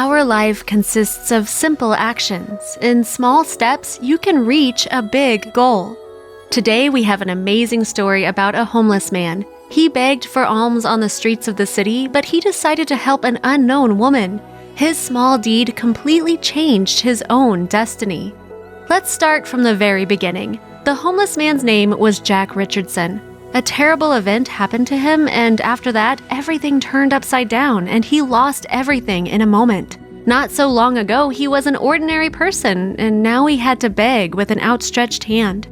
Our life consists of simple actions. In small steps, you can reach a big goal. Today, we have an amazing story about a homeless man. He begged for alms on the streets of the city, but he decided to help an unknown woman. His small deed completely changed his own destiny. Let's start from the very beginning. The homeless man's name was Jack Richardson. A terrible event happened to him, and after that, everything turned upside down, and he lost everything in a moment. Not so long ago, he was an ordinary person, and now he had to beg with an outstretched hand.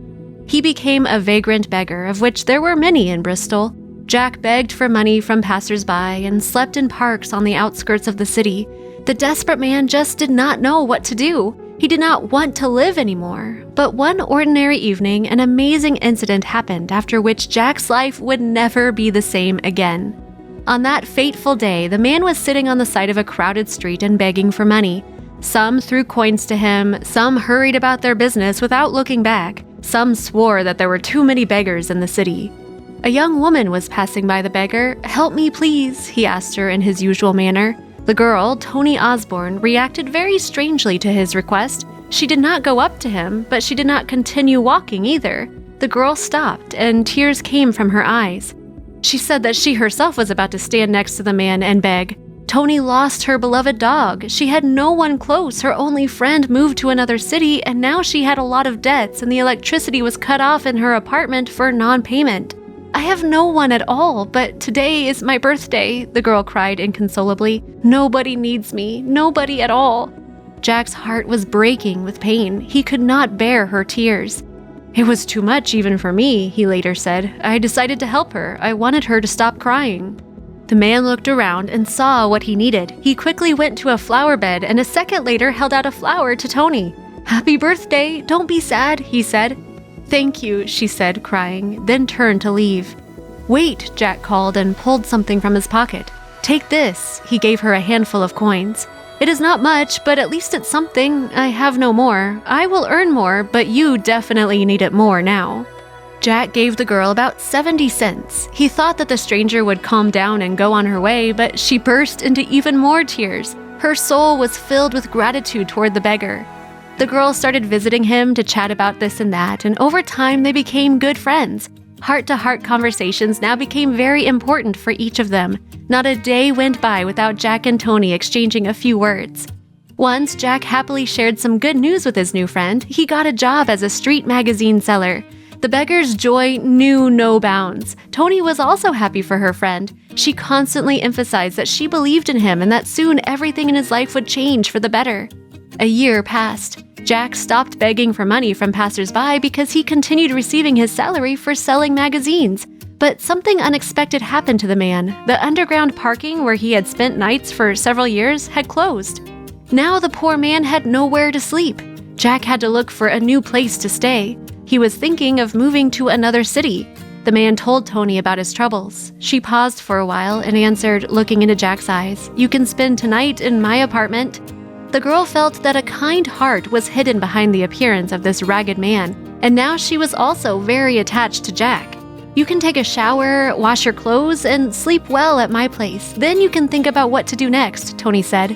He became a vagrant beggar, of which there were many in Bristol. Jack begged for money from passers-by and slept in parks on the outskirts of the city. The desperate man just did not know what to do. He did not want to live anymore. But one ordinary evening, an amazing incident happened after which Jack's life would never be the same again. On that fateful day, the man was sitting on the side of a crowded street and begging for money. Some threw coins to him, some hurried about their business without looking back, some swore that there were too many beggars in the city. A young woman was passing by the beggar. "Help me, please," he asked her in his usual manner. The girl, Tony Osborne, reacted very strangely to his request. She did not go up to him, but she did not continue walking either. The girl stopped, and tears came from her eyes. She said that she herself was about to stand next to the man and beg. Tony lost her beloved dog. She had no one close. Her only friend moved to another city, and now she had a lot of debts, and the electricity was cut off in her apartment for non-payment. "I have no one at all, but today is my birthday," the girl cried inconsolably. "Nobody needs me, nobody at all." Jack's heart was breaking with pain. He could not bear her tears. "It was too much even for me," he later said. "I decided to help her. I wanted her to stop crying." The man looked around and saw what he needed. He quickly went to a flower bed and a second later held out a flower to Tony. "Happy birthday, don't be sad," he said. "Thank you," she said, crying, then turned to leave. "Wait," Jack called and pulled something from his pocket. "Take this." He gave her a handful of coins. "It is not much, but at least it's something. I have no more. I will earn more, but you definitely need it more now." Jack gave the girl about 70 cents. He thought that the stranger would calm down and go on her way, but she burst into even more tears. Her soul was filled with gratitude toward the beggar. The girl started visiting him to chat about this and that, and over time they became good friends. Heart-to-heart conversations now became very important for each of them. Not a day went by without Jack and Tony exchanging a few words. Once, Jack happily shared some good news with his new friend. He got a job as a street magazine seller. The beggar's joy knew no bounds. Tony was also happy for her friend. She constantly emphasized that she believed in him and that soon everything in his life would change for the better. A year passed. Jack stopped begging for money from passers-by because he continued receiving his salary for selling magazines. But something unexpected happened to the man. The underground parking where he had spent nights for several years had closed. Now the poor man had nowhere to sleep. Jack had to look for a new place to stay. He was thinking of moving to another city. The man told Tony about his troubles. She paused for a while and answered, looking into Jack's eyes, "You can spend tonight in my apartment." The girl felt that a kind heart was hidden behind the appearance of this ragged man, and now she was also very attached to Jack. "You can take a shower, wash your clothes, and sleep well at my place. Then you can think about what to do next," Tony said.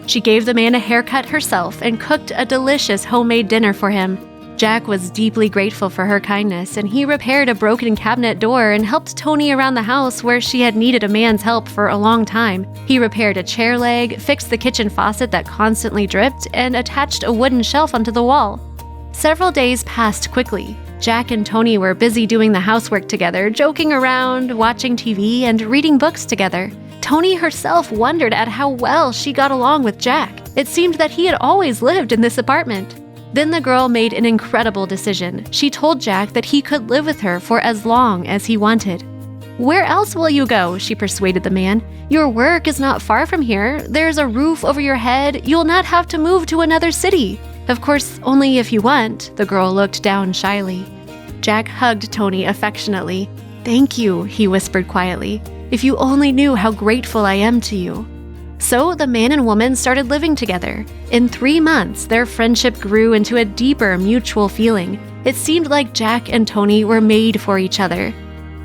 She gave the man a haircut herself and cooked a delicious homemade dinner for him. Jack was deeply grateful for her kindness, and he repaired a broken cabinet door and helped Tony around the house where she had needed a man's help for a long time. He repaired a chair leg, fixed the kitchen faucet that constantly dripped, and attached a wooden shelf onto the wall. Several days passed quickly. Jack and Tony were busy doing the housework together, joking around, watching TV, and reading books together. Tony herself wondered at how well she got along with Jack. It seemed that he had always lived in this apartment. Then the girl made an incredible decision. She told Jack that he could live with her for as long as he wanted. "Where else will you go?" she persuaded the man. "Your work is not far from here. There's a roof over your head. You'll not have to move to another city." "Of course, only if you want." The girl looked down shyly. Jack hugged Tony affectionately. "Thank you," he whispered quietly. "If you only knew how grateful I am to you." So the man and woman started living together. In 3 months, their friendship grew into a deeper mutual feeling. It seemed like Jack and Tony were made for each other.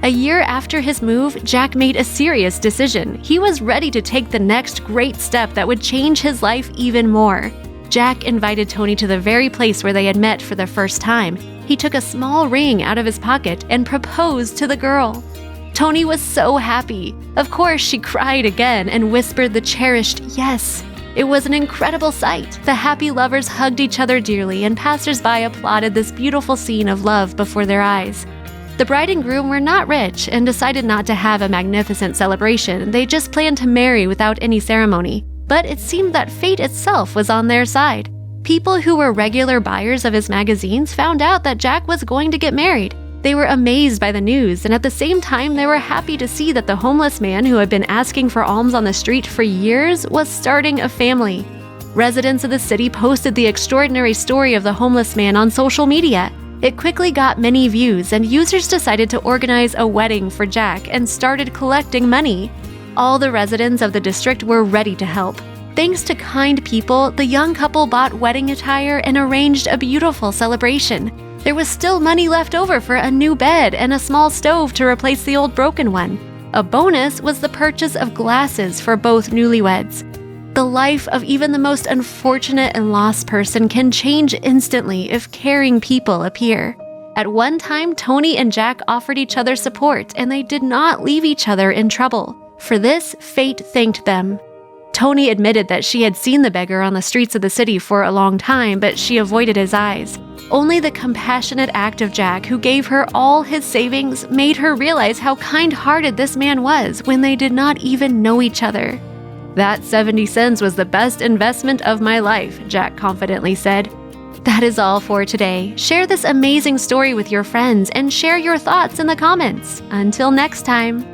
A year after his move, Jack made a serious decision. He was ready to take the next great step that would change his life even more. Jack invited Tony to the very place where they had met for the first time. He took a small ring out of his pocket and proposed to the girl. Tony was so happy. Of course, she cried again and whispered the cherished yes. It was an incredible sight. The happy lovers hugged each other dearly, and passers-by applauded this beautiful scene of love before their eyes. The bride and groom were not rich and decided not to have a magnificent celebration. They just planned to marry without any ceremony. But it seemed that fate itself was on their side. People who were regular buyers of his magazines found out that Jack was going to get married. They were amazed by the news, and at the same time, they were happy to see that the homeless man who had been asking for alms on the street for years was starting a family. Residents of the city posted the extraordinary story of the homeless man on social media. It quickly got many views, and users decided to organize a wedding for Jack and started collecting money. All the residents of the district were ready to help. Thanks to kind people, the young couple bought wedding attire and arranged a beautiful celebration. There was still money left over for a new bed and a small stove to replace the old broken one. A bonus was the purchase of glasses for both newlyweds. The life of even the most unfortunate and lost person can change instantly if caring people appear. At one time, Tony and Jack offered each other support, and they did not leave each other in trouble. For this, fate thanked them. Tony admitted that she had seen the beggar on the streets of the city for a long time, but she avoided his eyes. Only the compassionate act of Jack, who gave her all his savings, made her realize how kind-hearted this man was when they did not even know each other. "That 70 cents was the best investment of my life," Jack confidently said. That is all for today. Share this amazing story with your friends and share your thoughts in the comments. Until next time.